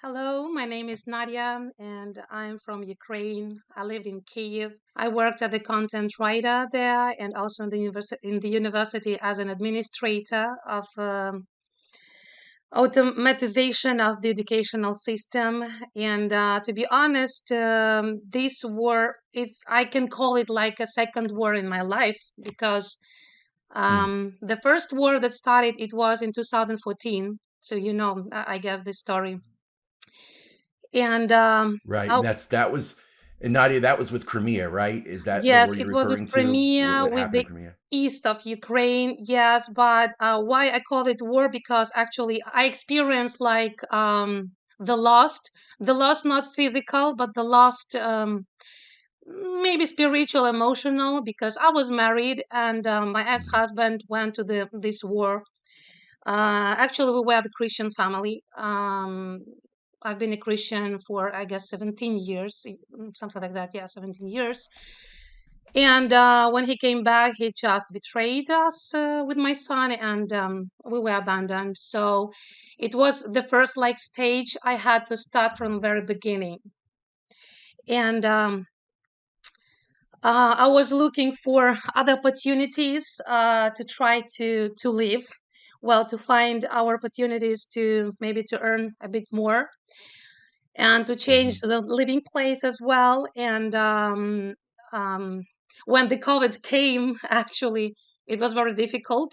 Hello, my name is Nadia and I'm from Ukraine. I lived in Kyiv. I worked as a content writer there and also in the university as an administrator of automatization of the educational system. And to be honest, this war, it's I can call it like a second war in my life because Mm. the first war that started, it was in 2014. So you know, I guess this story. And Right, I and that was and Nadia, that was with Crimea, right? Is that the Yes, war it you're was with referring to? Crimea, What with happened the in Crimea? east of Ukraine. Yes, but why I call it war? Because actually I experienced like the loss not physical, but the lost maybe spiritual, emotional. Because I was married and my Mhm. ex-husband went to the this war. Actually, we were the Christian family. I've been a Christian for I guess 17 years, something like that. Yeah, 17 years. And when he came back, he just betrayed us with my son, and we were abandoned. So it was the first like stage I had to start from the very beginning. And I was looking for other opportunities to try to live, well, to find our opportunities to maybe to earn a bit more and to change Mhm. the living place as well. And um, when the COVID came, actually, it was very difficult,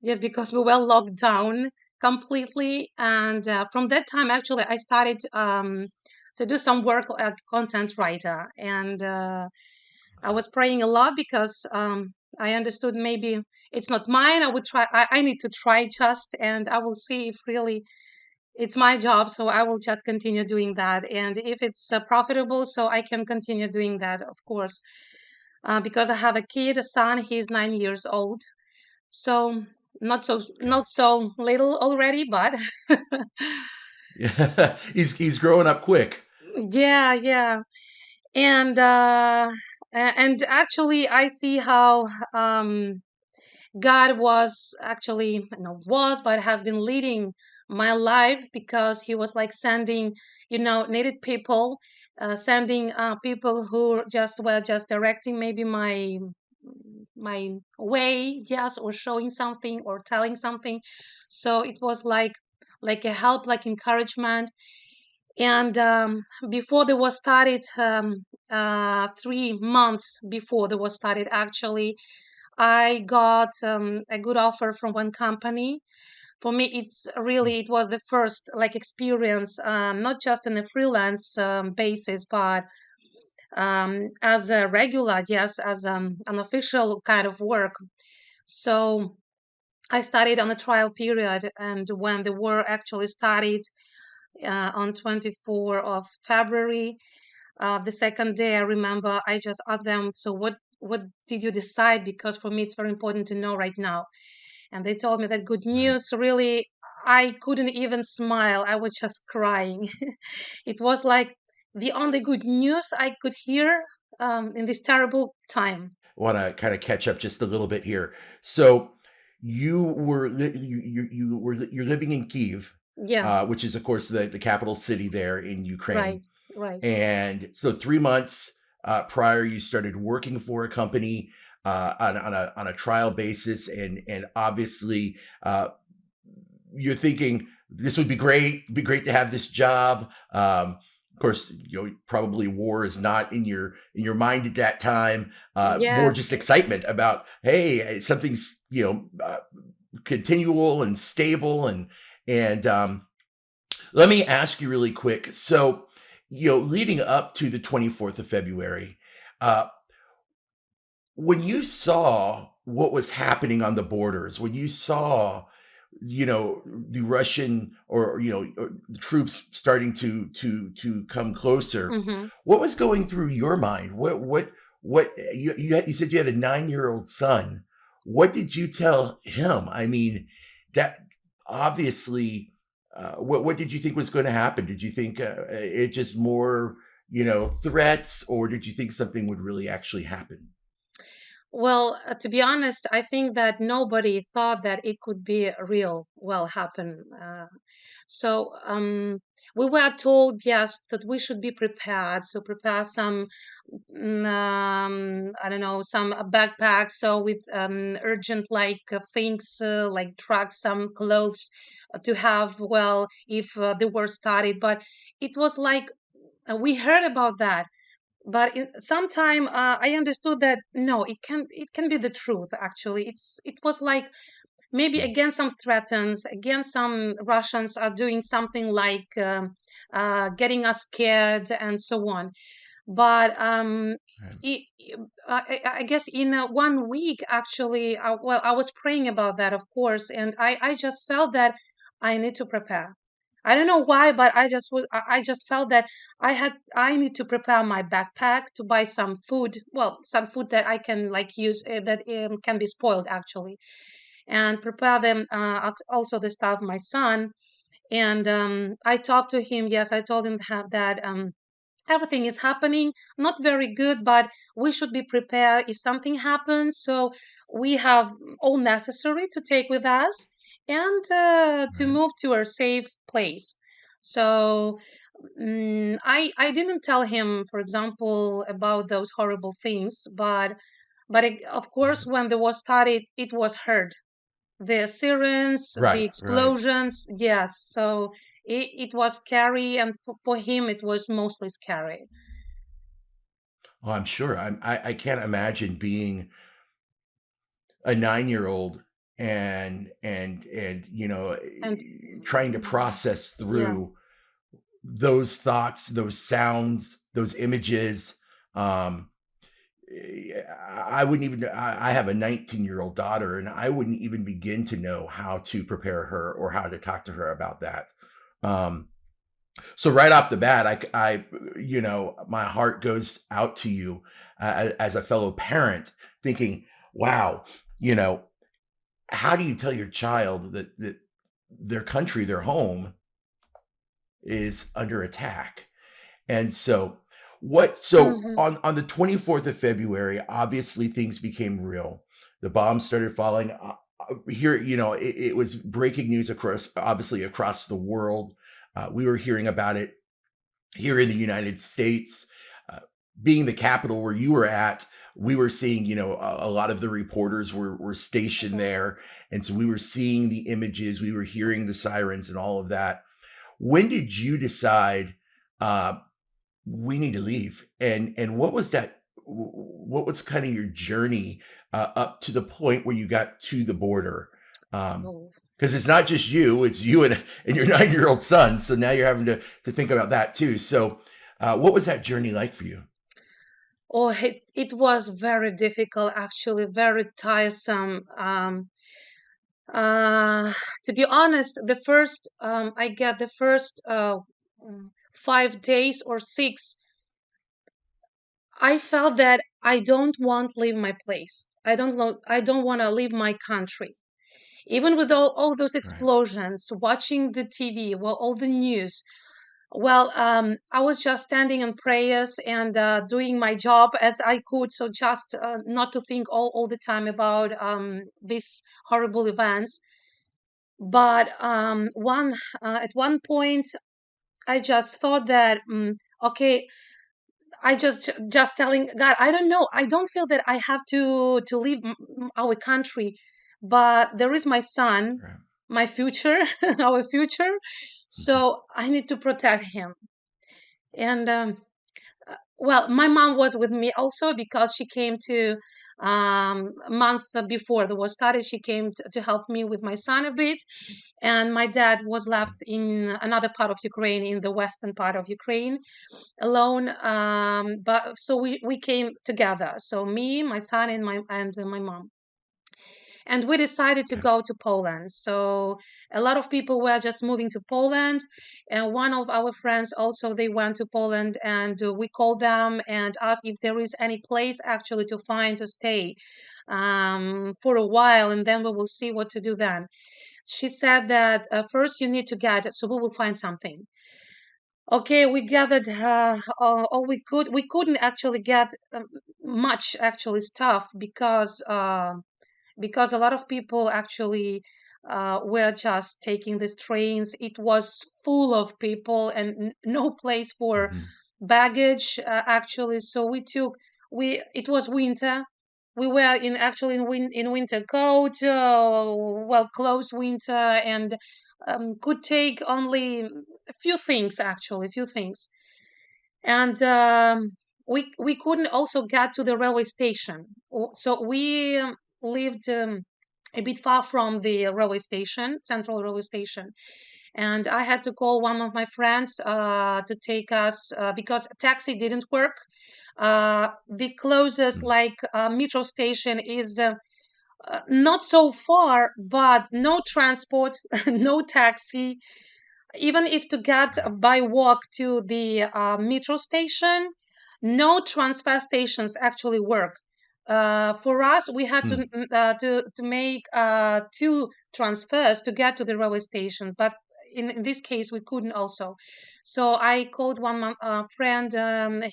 just because we were locked down completely. And from that time, actually, I started to do some work as a content writer. And I was praying a lot because I understood maybe it's not mine. I would try. I need to try just, and I will see if really it's my job, so I will just continue doing that. And if it's profitable, so I can continue doing that, of course, because I have a kid, a son. He's 9 years old, so Okay. not so little already, but Yeah, he's growing up quick. yeah, yeah. And and actually, I see how God was actually not was, but has been leading my life because He was like sending, needed people, sending people who just were just directing maybe my way, yes, or showing something or telling something. So it was like a help, like encouragement. And before they was started, 3 months before they was started, actually I got a good offer from one company. For me, it was the first like experience, not just on a freelance basis, but as a regular, yes, as an official kind of work. So I started on a trial period, and when the war actually started on 24 of February, the second day, I remember I just asked them, "So what did you decide? Because for me, it's very important to know right now." And they told me that good Right. news. Really, I couldn't even smile. I was just crying. It was like the only good news I could hear in this terrible time. Want to kind of catch up just a little bit here. So you're living in Kiev, Yeah, which is of course the capital city there in right, Ukraine. right. And so 3 months prior, you started working for a company on a trial basis, and obviously you're thinking this would be great to have this job. Of course, probably war is not in your mind at that time. More Yes. just excitement about, hey, something's continual and stable, and let me ask you really quick. So, leading up to the 24th of February, uh, when you saw what was happening on the borders, when you saw, the Russian or the troops starting to come closer, Hmm. what was going through your mind? What you said you had a 9-year-old son. What did you tell him? I mean, that obviously, what did you think was going to happen? Did you think it just more, threats, or did you think something would really actually happen? Well, to be honest, I think that nobody thought that it could be real, well, happen. So we were told, yes, that we should be prepared. So prepare some, I don't know, some backpacks. So with urgent like things like drugs, some clothes to have. Well, if the war started, but it was like we heard about that, but sometime I understood that no, it can be the truth. Actually, it was like maybe again some threatens, again some Russians are doing something like getting us scared and so on. But Right. it, I guess in 1 week actually, well, I was praying about that, of course, and I just felt that I need to prepare. I don't know why, but I just felt that I need to prepare my backpack to buy some food. Well, some food that I can like use that can be spoiled actually, and prepare them. Also the stuff my son, and I talked to him. Yes, I told him that everything is happening, not very good, but we should be prepared if something happens. So we have all necessary to take with us and to Right. move to a safe place. So I didn't tell him, for example, about those horrible things, but of course, Right. when the war started, it was heard, the sirens, the Right. Right. explosions. Yes, so it was scary, and for him, it was mostly scary. Oh, I'm sure. I can't imagine being a 9-year-old and And trying to process yeah, through those thoughts, those sounds, those images. Um, I wouldn't even. I have a 19-year-old daughter, and I wouldn't even begin to know how to prepare her or how to talk to her about that. Um, so right off the bat, my heart goes out to you as a fellow parent, thinking, "Wow, you know, how do you tell your child that their country, their home, is under attack?" And so, hmm on the 24th of February, obviously things became real. The bombs started falling. Here, it was breaking news across the world. We were hearing about it here in the United States, uh, being the capital where you were at. We were seeing, a lot of the reporters were stationed there, and so we were seeing the images, we were hearing the sirens, and all of that. When did you decide uh, we need to leave? And what was that? What was kind of your journey up to the point where you got to the border? Um, oh, because it's not just you; it's you and your 9-year-old son. So now you're having to think about that too. So, what was that journey like for you? oh, it was very difficult, actually, very tiresome. Uh, to be honest, I get the first 5 days or six. I felt that I don't want to leave my place. I don't want to leave my country. Even with all those Right, explosions, watching the TV, well, all the news. Well, I was just standing in prayers and doing my job as I could. So just not to think all the time about these horrible events. But at one point, I just thought that, okay, I just telling God, I don't know. I don't feel that I have to leave our country, but there is my son, right, my future, our future. mhm, So I need to protect him. And well, my mom was with me also because she came to a month before the war started. She came to help me with my son a bit, and my dad was okay, left in another part of Ukraine, in the western part of Ukraine, alone. But so we came together. So me, my son, and my mom, and we decided to okay, go to Poland. So a lot of people were just moving to Poland, and one of our friends also, they went to Poland, and we called them and asked if there is any place actually to find to stay for a while, and then we will see what to do then. She said that first you need to get, so we will find something. Okay, we gathered all we could. We couldn't actually get much actually stuff because a lot of people actually were just taking these trains. It was full of people and no place for Mhm. baggage, actually. So it was winter. We were in winter coat, well, close winter, and could take only a few things, actually, a few things. And we couldn't also get to the railway station. So we lived a bit far from the railway station, central railway station, and I had to call one of my friends to take us because taxi didn't work. The closest Mm. metro station is not so far, but no transport, no taxi. Even if to get Right. by walk to the metro station, no transfer stations actually work. For us, we had Mm. to make two transfers to get to the railway station, but in this case, we couldn't also. So I called one friend.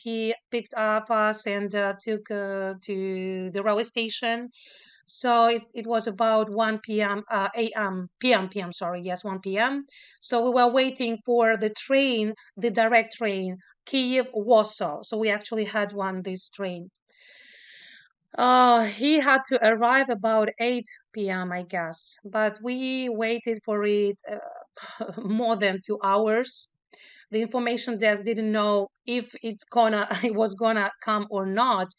He picked up us and took to the railway station. So it was about 1 p.m. A.m. p.m. Sorry, yes, 1 p.m. So we were waiting for the train, the direct train, Kiev Warsaw. So we actually had one this train. He had to arrive about 8 p.m., I guess, but we waited for it more than 2 hours. The information desk didn't know if it was gonna come or not.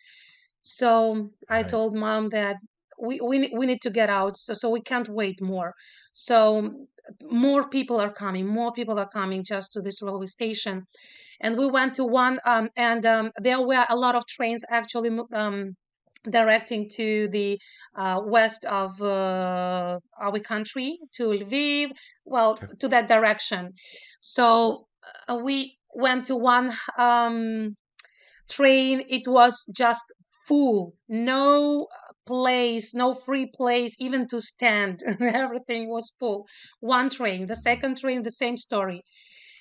So I Right. told mom that we need to get out, so we can't wait more. So more people are coming just to this railway station. And we went to one, and there were a lot of trains actually directing to the west of our country, to Lviv, well, Okay. to that direction. So we went to one train. It was just full, no place, no free place even to stand. Everything was full. One train, the Mhm. second train, the same story.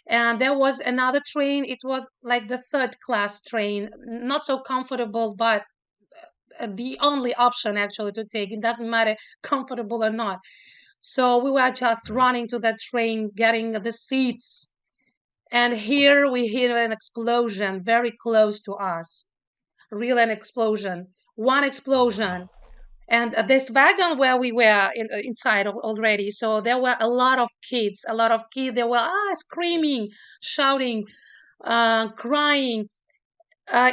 And there was another train. It was like the third class train, not so comfortable, but the only option actually to take. It doesn't matter comfortable or not. So we were just Right. running to that train, getting the seats. And here we hear an explosion very close to us. Real an explosion. One Oh wow. explosion. And this wagon where we were inside already. So there were a lot of kids, a lot of kids. They were screaming, shouting, crying.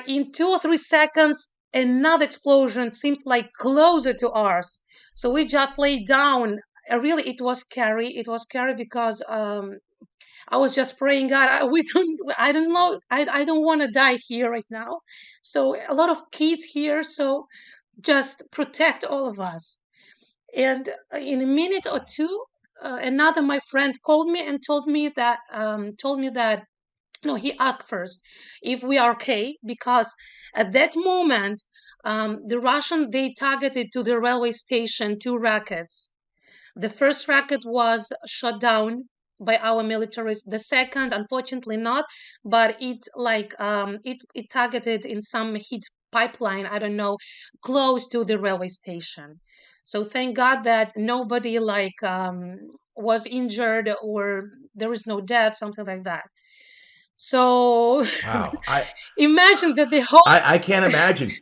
In 2 or 3 seconds, another explosion seems like closer to ours. So we just lay down. Really, it was scary. It was scary because I was just praying, God, I don't know, I don't want to die here right now. So a lot of kids here, so just protect all of us. And in a minute or two, another my friend called me and told me that no, he asked first if we are okay because at that moment the Russian they targeted to the railway station two rockets. The first rocket was shot down by our militaries. The second, unfortunately, not, but it targeted in some heat pipeline. I don't know, close to the railway station. So thank God that nobody was injured or there is no death, something like that. So Wow. imagine that the whole I can't imagine.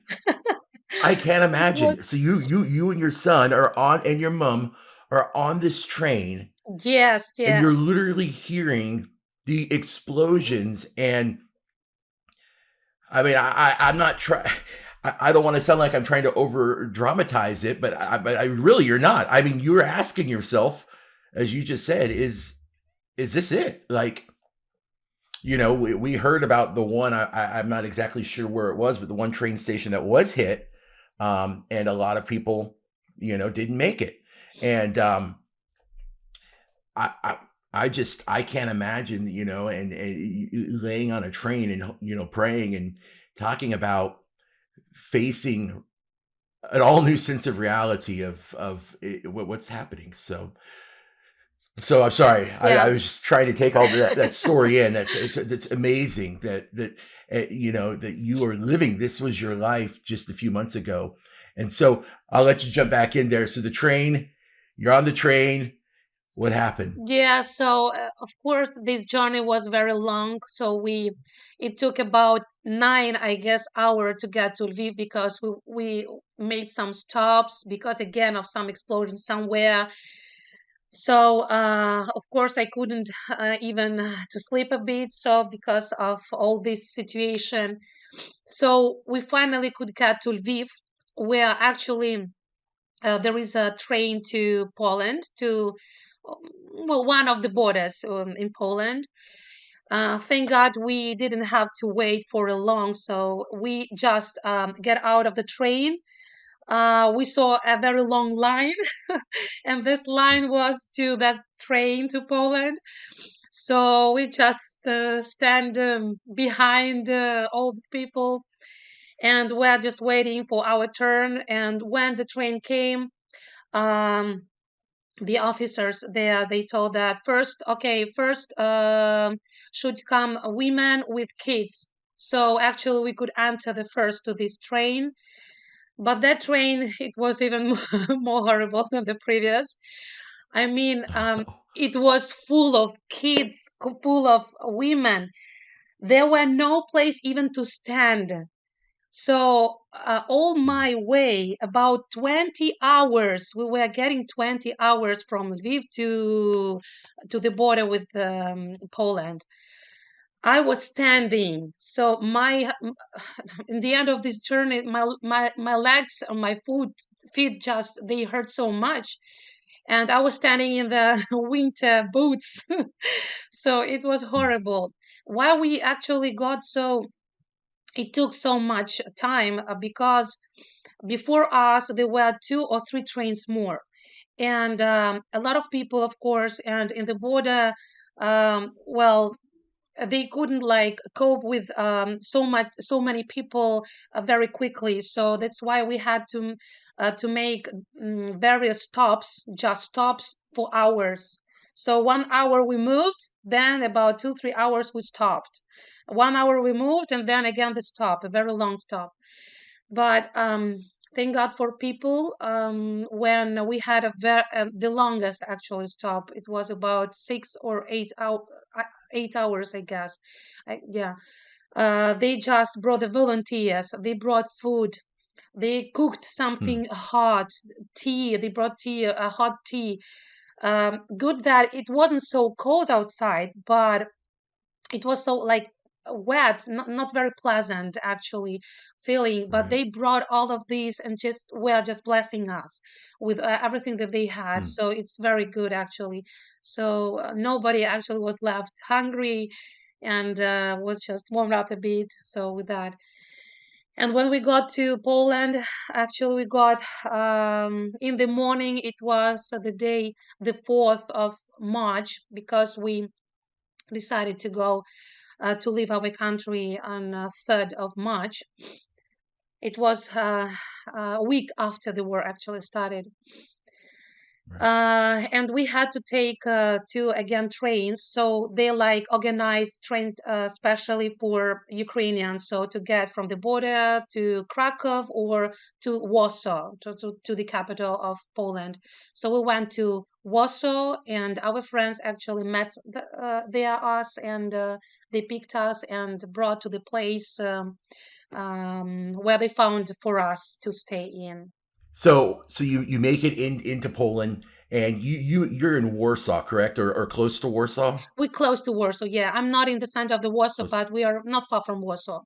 I can't it was imagine. So you and your son are on and your mom are on this train yes, and you're yes, literally hearing the explosions and I mean I'm not trying I don't want to sound like I'm trying to over dramatize it, but I really you're not. I mean, you're asking yourself, as you just said, is this it? Like, we heard about the one. I'm not exactly sure where it was, but the one train station that was hit, and a lot of people, didn't make it. And I, I, I can't imagine, and laying on a train and praying and talking about facing an all new sense of reality of what's happening. So I'm sorry. I yeah. was just trying to take all that story in. That's amazing that you are living. This was your life just a few months ago, and so I'll let you jump back in there. So the train, you're on the train. What happened? Yeah, so of course this journey was very long. So it took about 9, I guess, hour to get to Lviv because we made some stops because again of some explosion somewhere. So of course I couldn't even to sleep a bit. So because of all this situation, so we finally could get to Lviv, where actually there is a train to Poland to um, well, one of the borders in Poland. Thank God we didn't have to wait for a long, so we just get out of the train. We saw a very long line, and this line was to that train to Poland. So we just stand behind all the people, and we're just waiting for our turn. And when the train came, um, the officers there they told that first, okay, first should come women with kids. So actually we could enter the first to this train, but that train it was even more horrible than the previous. I mean, Oh no. it was full of kids, full of women. There were no place even to stand. So all my way, about 20 hours, we were getting 20 hours from Lviv to the border with Poland. I was standing. So my in the end of this journey, my legs and my feet just they hurt so much, and I was standing in the winter boots. So it was Hmm. horrible. Why we actually got so it took so much time because before us there were 2 or 3 trains more, and a lot of people of course, and in the border, well, they couldn't like cope with so many people very quickly. So that's why we had to make various stops, just stops for hours. So 1 hour we moved, then about 2 3 hours we stopped. 1 hour we moved, and then again the stop, a very long stop. But thank God for people. When we had the longest actually stop, it was about 6 or 8 hours, I guess. Yeah. They just brought the volunteers. They brought food. They cooked Hmm. something hot, tea. They brought tea, a hot tea. Good that it wasn't so cold outside, but it was so like wet, not very pleasant actually feeling. But Right. they brought all of these and just were just blessing us with everything that they had. Hmm. So it's very good actually. So nobody actually was left hungry, and was just warmed up a bit. So with that, and when we got to Poland, actually we got in the morning. It was the day, the 4th of March, because we decided to go to leave our country on 3rd of March. It was a week after the war actually started. Right. And we had to take two again trains. So they like organized train specially for Ukrainians. So to get from the border to Krakow or to Warsaw, to the capital of Poland. So we went to Warsaw, and our friends actually met there us, and they picked us and brought to the place where they found for us to stay in. So you make it into Poland, and you're in Warsaw, correct, or close to Warsaw? We're close to Warsaw. Yeah, I'm not in the center of the Warsaw, Close. but we are not far from Warsaw.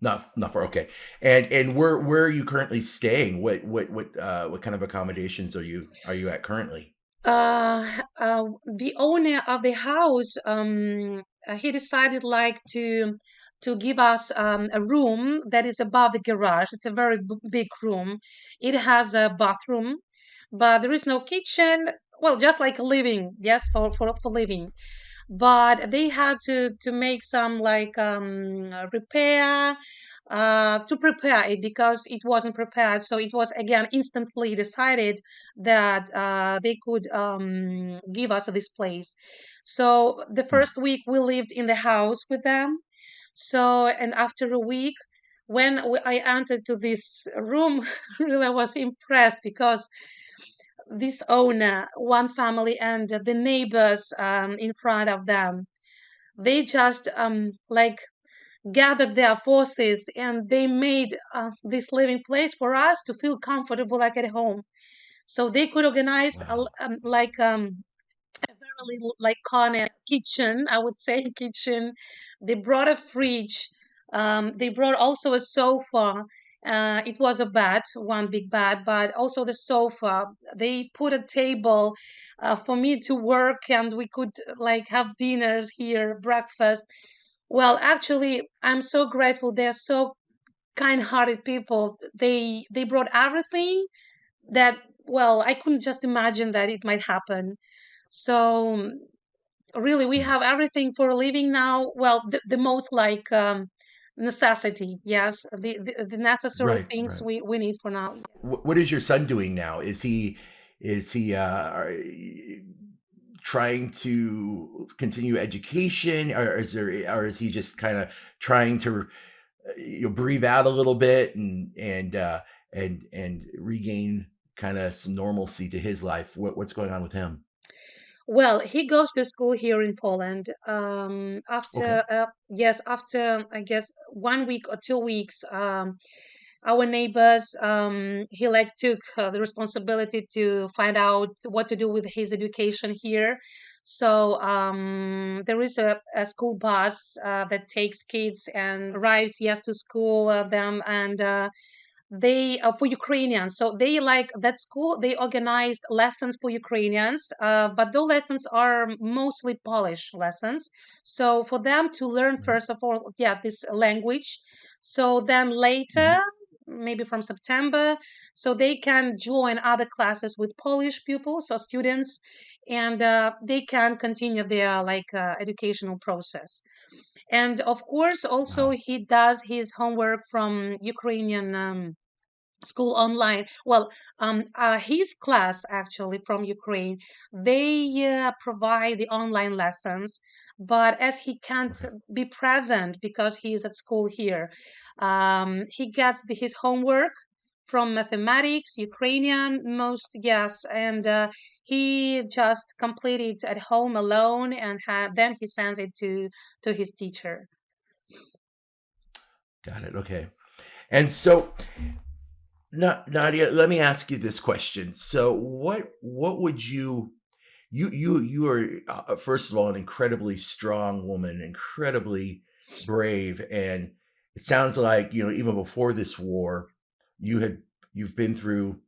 Not far. Okay. And where are you currently staying? What kind of accommodations are you at currently? The owner of the house, he decided like to give us a room that is above the garage. It's a very big room. It has a bathroom, but there is no kitchen. Well, just like a living, yes, for living. But they had to make some like repair to prepare it because it wasn't prepared. So it was again instantly decided that they could give us this place. So the Hmm. first week we lived in the house with them. So, and after a week, when I entered to this room, really I was impressed because this owner, one family, and the neighbors in front of them, they just like gathered their forces, and they made this living place for us to feel comfortable like at home. So they could organize Wow. like really like corner kitchen, I would say kitchen. They brought a fridge. They brought also a sofa. It was a bed, one big bed, but also the sofa. They put a table for me to work, and we could like have dinners here, breakfast. Well, actually, I'm so grateful. They're so kind-hearted people. They brought everything that, well, I couldn't just imagine that it might happen. So really, we Hmm. have everything for a living now. Well, the most like necessity, yes, the necessary Right, things right. we need for now. What is your son doing now? Is he trying to continue education, or is he just kind of trying to breathe out a little bit and regain kind of some normalcy to his life? What's going on with him? Well, he goes to school here in Poland. Okay. After yes, after I guess 1 week or 2 weeks, our neighbors, he like took the responsibility to find out what to do with his education here. So there is a school bus that takes kids and arrives yes to school them, and they for Ukrainians. So they like that school. They organized lessons for Ukrainians, but those lessons are mostly Polish lessons. So for them to learn Right. first of all, yeah, this language. So then later, Hmm. maybe from September, so they can join other classes with Polish pupils or students, and they can continue their like educational process. And of course, also Wow. he does his homework from Ukrainian. School online. Well, his class actually from Ukraine, they provide the online lessons, but as he can't Okay. be present because he is at school here, he gets his homework from mathematics, Ukrainian most, yes, and he just completed at home alone, and then he sends it to his teacher. Got it. Okay. And so, Nadia, let me ask you this question. So, what would you are first of all an incredibly strong woman, incredibly brave, and it sounds like even before this war, you had you've been through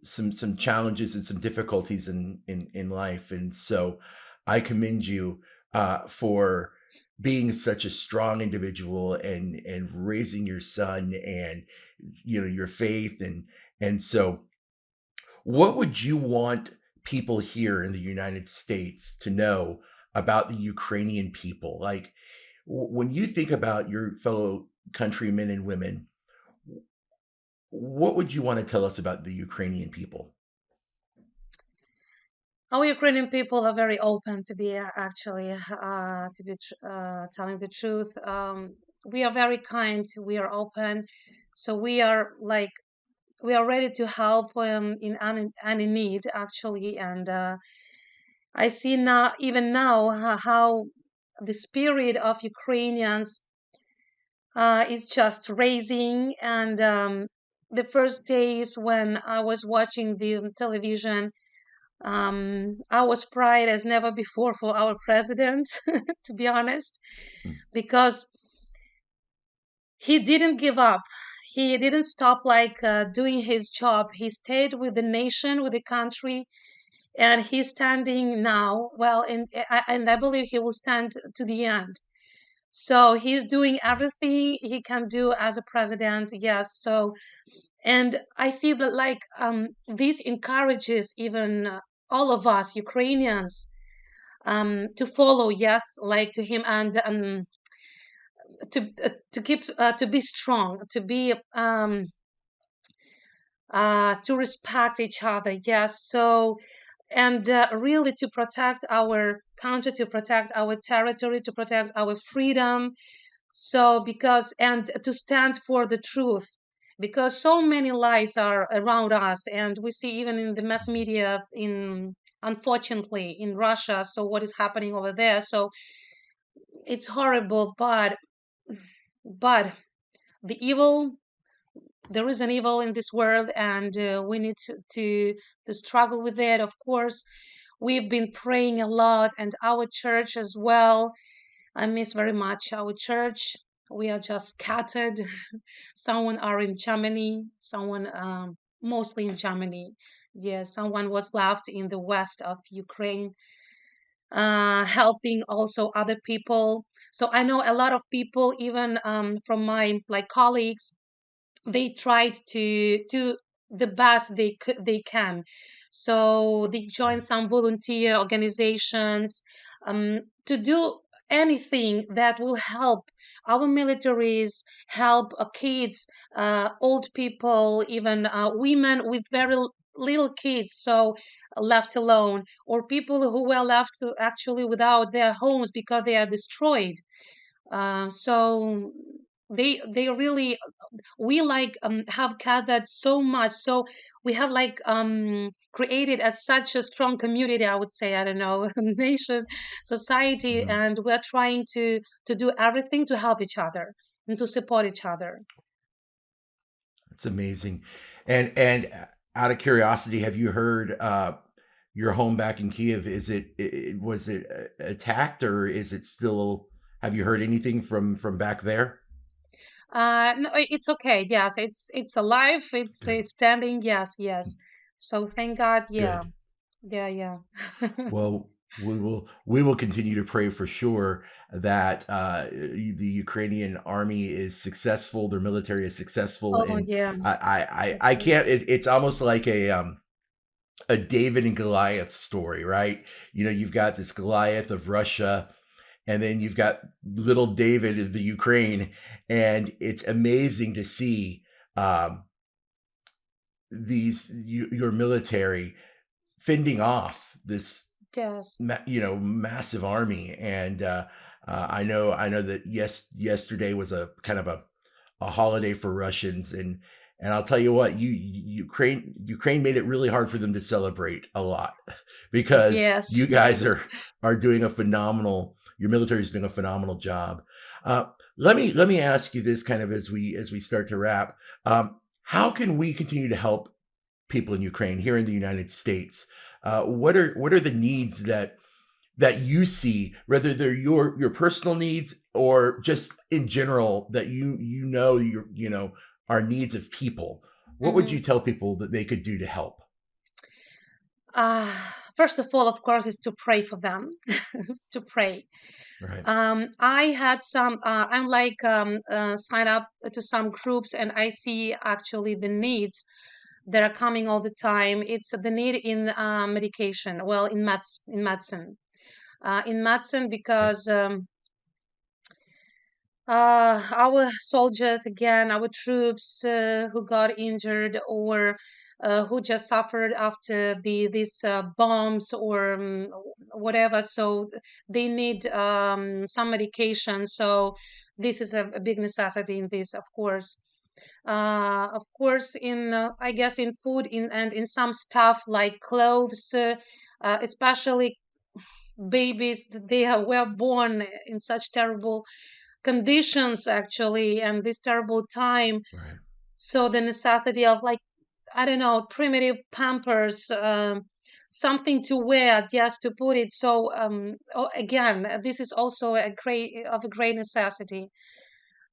some challenges and some difficulties in life, and so I commend you for being such a strong individual and raising your son and your faith and so what would you want people here in the United States to know about the Ukrainian people? Like, when you think about your fellow countrymen and women, what would you want to tell us about the Ukrainian people? Our Ukrainian people are very open to be telling the truth. We are very kind. We are open, so we are like we are ready to help in any need actually. And I see now, even now, how the spirit of Ukrainians is just raising. And the first days when I was watching the television, I was proud as never before for our president, to be honest, Mm. because he didn't give up. He didn't stop like doing his job. He stayed with the nation, with the country, and he's standing now. Well, and I believe he will stand to the end. So he's doing Right. everything he can do as a president. Yes. So, and I see that like this encourages even all of us Ukrainians to follow, yes, like to him, and to keep to be strong, to be to respect each other, yes. So and really to protect our country, to protect our territory, to protect our freedom. So because and to stand for the truth, because so many lies are around us, and we see even in the mass media, in unfortunately in Russia, so what is happening over there. So it's horrible, but the evil, there is an evil in this world, and we need to struggle with it, of course. We've been praying a lot, and our church as well. I miss very much our church. We are just scattered. Someone are in Germany, someone mostly in Germany. Yes, someone was left in the west of Ukraine, helping also other people. So I know a lot of people, even from my like colleagues, they tried to do the best they can. So they join some volunteer organizations, to do anything that will help our militaries, help kids, old people, even women with very little kids, so left alone, or people who were left actually without their homes because they are destroyed. So they really, we like have gathered so much, so we have like created as such a strong community, I would say, I don't know, nation, society, Mhm. and we're trying to do everything to help each other and to support each other. It's amazing. And out of curiosity, have you heard your home back in Kiev? Is was it attacked, or is it still? Have you heard anything from back there? No, it's okay, yes, it's alive, Good. it's standing, yes, yes. So thank God, yeah, Good. yeah, yeah. Well, we will continue to pray for sure that the Ukrainian army is successful, their military is successful, Oh and yeah, I yes, can't. It's almost like a David and Goliath story, right? You know, you've got this Goliath of Russia, and then you've got little David of the Ukraine, and it's amazing to see um, your military fending off this yes, massive army. And I know that yesterday was a kind of a holiday for Russians, and I'll tell you what, Ukraine made it really hard for them to celebrate a lot because yes. you guys are doing a phenomenal, your military is doing a phenomenal job. uh, let me ask you this, kind of as we start to wrap. How can we continue to help people in Ukraine here in the United States? What are the needs that you see, whether they're your personal needs or just in general, that are needs of people? What would you Hmm. tell people that they could do to help? Uh, First of all, of course, is to pray for them, to pray. Right. I had some, I'm like signed up to some groups, and I see actually the needs that are coming all the time. It's the need in medication, well, in medicine. In medicine, Okay. because our soldiers, again, our troops who got injured, or who just suffered after these bombs, or whatever, so they need some medication. So this is a big necessity in this, of course, in I guess in food, in and in some stuff like clothes, especially babies, were born in such terrible conditions, actually, and this terrible time. Right. So the necessity of, like, I don't know, primitive pampers, something to wear, just to put it. So again, this is also a great necessity.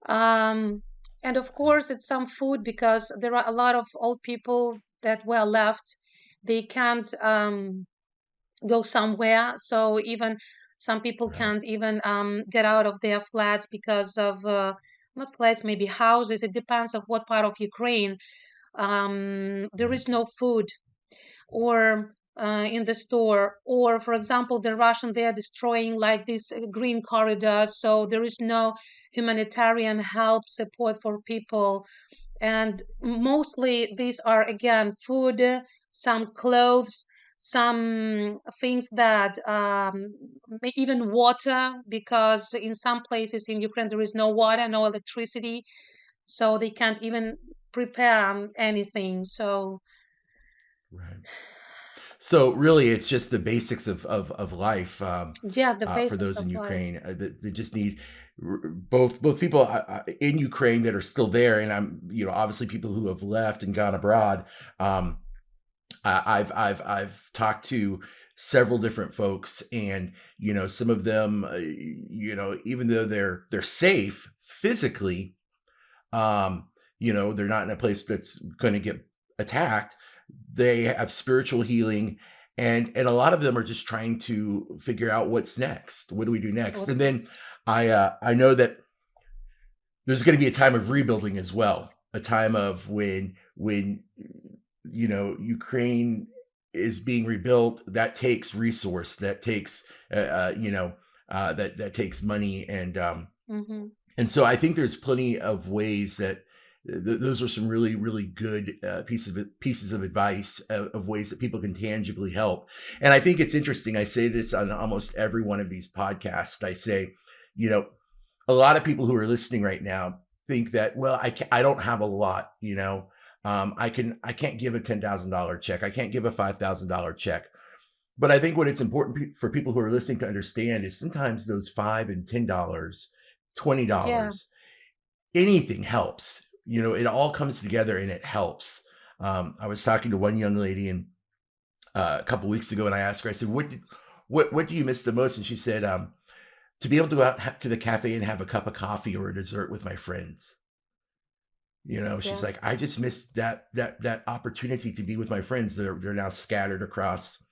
um, and of course it's some food, because there are a lot of old people that were left, they can't go somewhere. So even some people Right. can't even get out of their flats because of not flats, maybe houses. It depends of what part of Ukraine. There Right. is no food, or in the store, or for example, the Russian, they are destroying like these green corridors, so there is no humanitarian help support for people. And mostly these are again food, some clothes, some things that even water, because in some places in Ukraine there is no water, no electricity, so they can't even prepare anything. So Right. So really, it's just the basics of life yeah, the for basics those of in life. Ukraine. They just need both people in Ukraine that are still there, and I'm obviously people who have left and gone abroad. Um, I've talked to several different folks, and some of them, even though they're safe physically, um, they're not in a place that's going to get attacked. They have spiritual healing, and a lot of them are just trying to figure out what's next. What do we do next? What's And then next? I know that there's going to be a time of rebuilding as well, a time of when Ukraine is being rebuilt. That takes resource, that takes that takes money, Mm-hmm. and so I think there's plenty of ways that those are some really really good pieces of advice of ways that people can tangibly help. And I think it's interesting, I say this on almost every one of these podcasts. I say, you know a lot of people who are listening right now think that, well, I don't have a lot, I can't give a $10,000 check, I can't give a $5,000 check. But I think what it's important for people who are listening to understand is sometimes those $5 and $10, Yeah, $20, anything helps. It all comes together and it helps. I was talking to one young lady and a couple weeks ago, and I asked her, I said, what do you miss the most? And she said, to be able to go out to the cafe and have a cup of coffee or a dessert with my friends. She's yeah, like, I just missed that opportunity to be with my friends. They're now scattered across,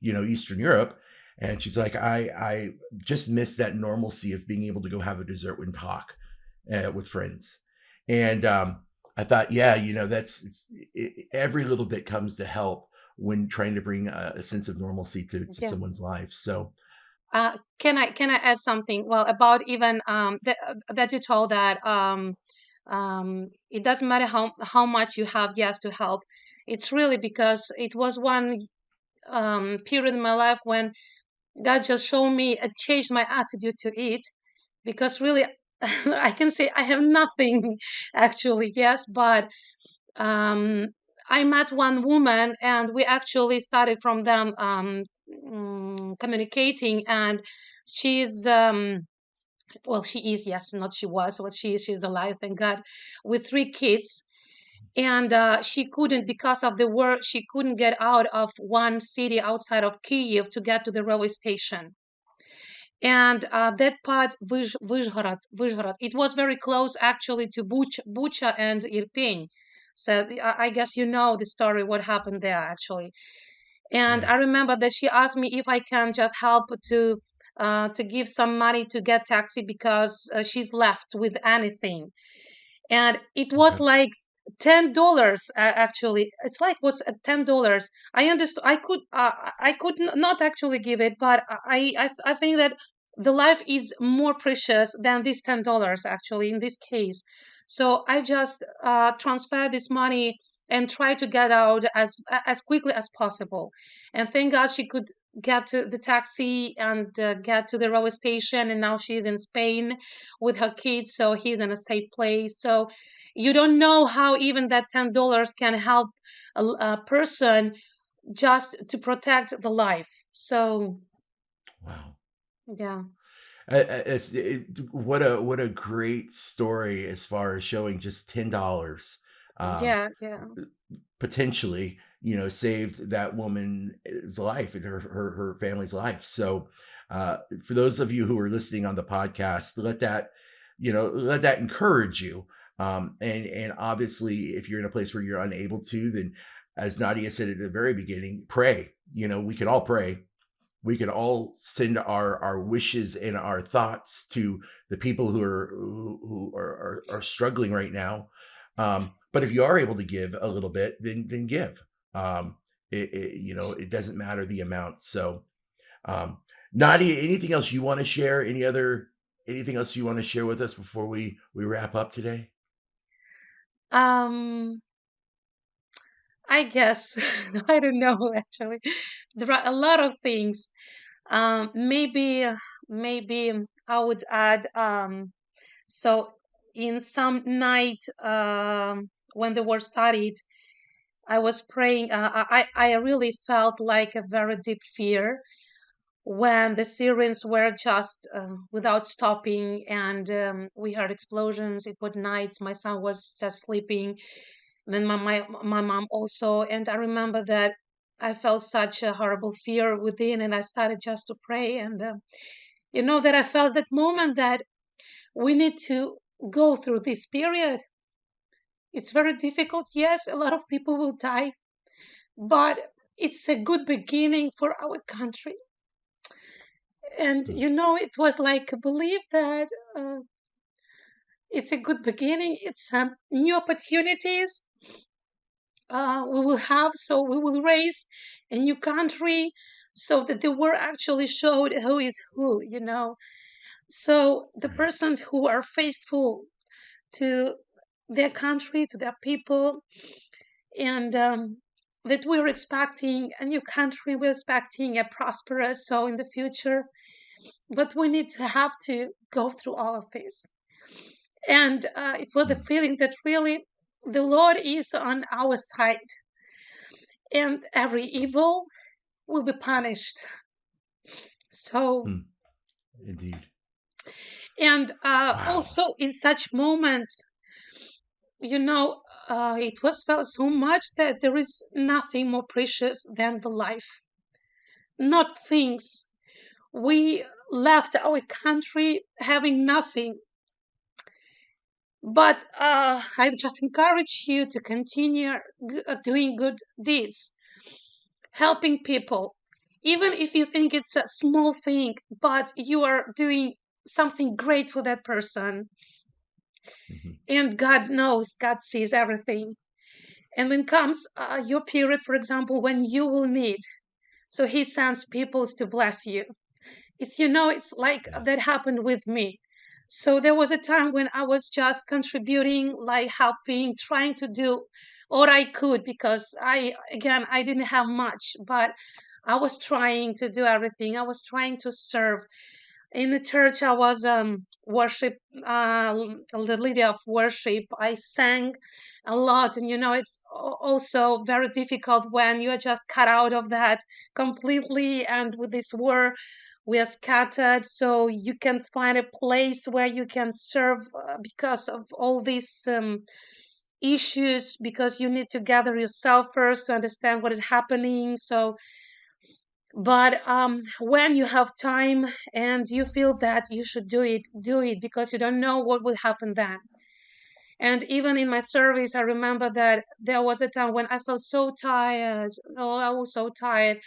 Eastern Europe. And she's like, I just miss that normalcy of being able to go have a dessert and talk with friends. And I thought, yeah, every little bit comes to help when trying to bring a sense of normalcy to yeah. someone's life. So Can I add something? Well, about even that you told that it doesn't matter how much you have, yes, to help. It's really because it was one period in my life when God just showed me and changed my attitude to it. Because really, I can say I have nothing actually, yes, but um, I met one woman and we actually started from them communicating, and she's well, she is, yes, not she was, well, she's alive, thank God, with three kids. And she couldn't, because of the war, she couldn't get out of one city outside of Kiev to get to the railway station. And that part, Vyzhgorod, it was very close actually to Bucha and Irpin. So I guess you know the story, what happened there actually. And yeah, I remember that she asked me if I can just help to give some money to get taxi, because she's left with anything. And it was okay, like $10 actually. It's like, what's $10? I understood. I could not actually give it, but I think that the life is more precious than this $10 actually in this case. So I just transfer this money and try to get out as quickly as possible. And thank God she could get to the taxi and get to the railway station, and now she's in Spain with her kids, so he's in a safe place. So you don't know how even that $10 can help a person just to protect the life. So wow. yeah, What a great story as far as showing just $10 um, yeah, yeah, potentially saved that woman's life and her family's life. So for those of you who are listening on the podcast, let that encourage you. And obviously, if you're in a place where you're unable to, then as Nadia said at the very beginning, pray. We can all pray, we can all send our wishes and our thoughts to the people who are struggling right now. But if you are able to give a little bit, then give. It doesn't matter the amount. So, um, Nadia, anything else you want to share? Anything else you want to share with us before we wrap up today? um I guess I don't know actually. There are a lot of things. Maybe I would add, so in some night, when the war started, I was praying. I really felt like a very deep fear when the sirens were just without stopping, and we heard explosions. It was night. My son was just sleeping. Then my mom also, and I remember that I felt such a horrible fear within, and I started just to pray. And that I felt that moment that we need to go through this period. It's very difficult. Yes, a lot of people will die, but it's a good beginning for our country. And Hmm. it was like a belief that it's a good beginning. It's new opportunities we will have. So we will raise a new country, so that the war actually showed who is who. So the Right. persons who are faithful to their country, to their people, and that we're expecting a new country, we're expecting a prosperous so in the future, but we need to have to go through all of this. And it was the Hmm. feeling that really the Lord is on our side, and every evil will be punished. So, Hmm. Indeed. and Wow. also in such moments, you know, it was felt so much that there is nothing more precious than the life, not things. We left our country having nothing. But I just encourage you to continue doing good deeds, helping people, even if you think it's a small thing, but you are doing something great for that person. Hmm. And God knows, God sees everything. And when comes your period, for example, when you will need, so He sends peoples to bless you. It's like that Yes. happened with me. So there was a time when I was just contributing, like helping, trying to do what I could, because I didn't have much, but I was trying to do everything. I was trying to serve. In the church, I was worship, the leader of worship. I sang a lot, and it's also very difficult when you are just cut out of that completely. And with this war, we are scattered, so you can find a place where you can serve because of all these issues. Because you need to gather yourself first to understand what is happening. So but when you have time and you feel that you should do it, because you don't know what will happen then. And even in my service, I remember that there was a time when I felt so tired. Oh, I was so tired.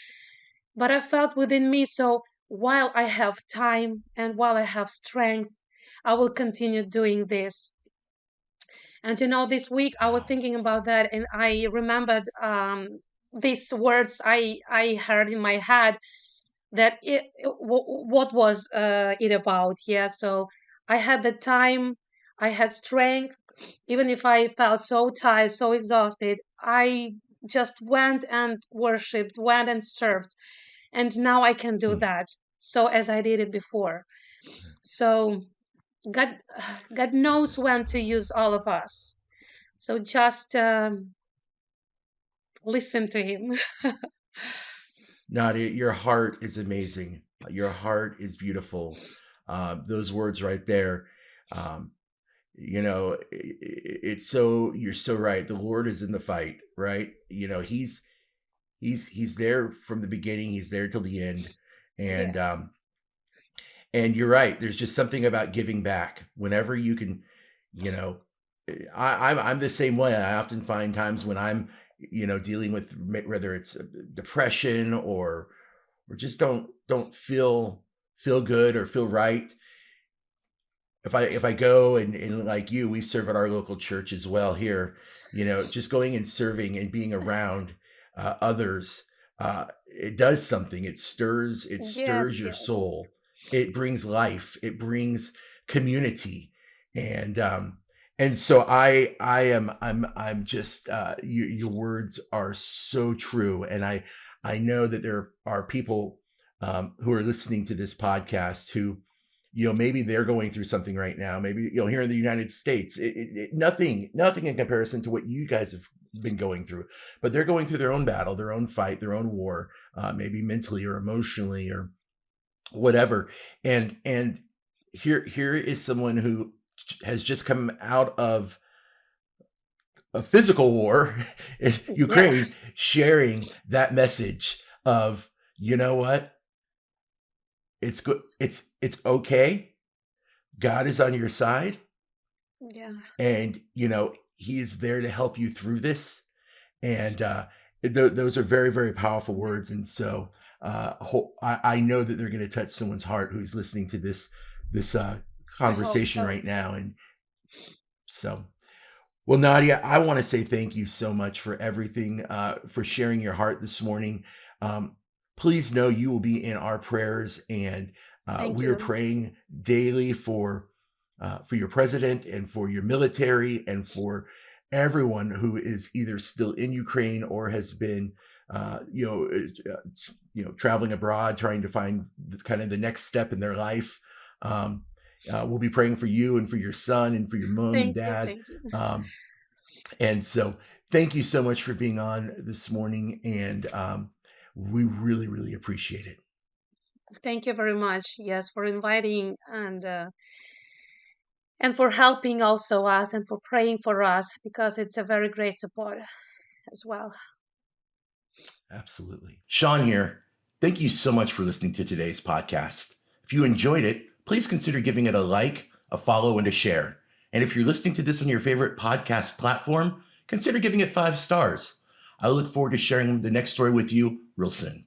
But I felt within me, so while I have time and while I have strength, I will continue doing this. And this week I was Wow. thinking about that, and I remembered these words I heard in my head, that what was it about. Yeah, so I had the time, I had strength. Even if I felt so tired, so exhausted, I just went and worshipped, went and served, and now I can do Hmm. that, so as I did it before. So god god knows when to use all of us, so just listen to him. Nadia, your heart is amazing. Your heart is beautiful. Those words right there. Um, it's so you're so right. The Lord is in the fight, right? He's there from the beginning. He's there till the end, Yeah. and you're right. There's just something about giving back whenever you can. You know, I'm the same way. I often find times when I'm dealing with whether it's depression or just don't feel good or feel right. If I go and like you, we serve at our local church as well here. Just going and serving and being around others, it does something. Yes, It stirs your yes. soul. It brings life. It brings community, and so I'm just your words are so true, and I know that there are people who are listening to this podcast who maybe they're going through something right now. Maybe, here in the United States, nothing in comparison to what you guys have been going through, but they're going through their own battle, their own fight, their own war, maybe mentally or emotionally or whatever. And here is someone who has just come out of a physical war in Yeah, Ukraine, sharing that message of, you know what, it's good, it's okay. God is on your side, yeah. and He is there to help you through this. And those are very, very powerful words. And so I know that they're going to touch someone's heart who's listening to this I hope conversation so. right now. And so, well, Nadiia, I want to say thank you so much for everything, for sharing your heart this morning. Um, Please know you will be in our prayers, and Thank we are you. praying daily for your president and for your military and for everyone who is either still in Ukraine or has been, traveling abroad, trying to find kind of the next step in their life. Um, we'll be praying for you and for your son and for your mom and Thank you. dad. Thank you. Um, and so, thank you so much for being on this morning, and we really, really appreciate it. Thank you very much. Yes, for inviting and for helping also us and for praying for us because it's a very great support as well. Absolutely. Sean here. Thank you so much for listening to today's podcast. If you enjoyed it, please consider giving it a like, a follow, and a share. And if you're listening to this on your favorite podcast platform, consider giving it 5 stars. I look forward to sharing the next story with you real soon.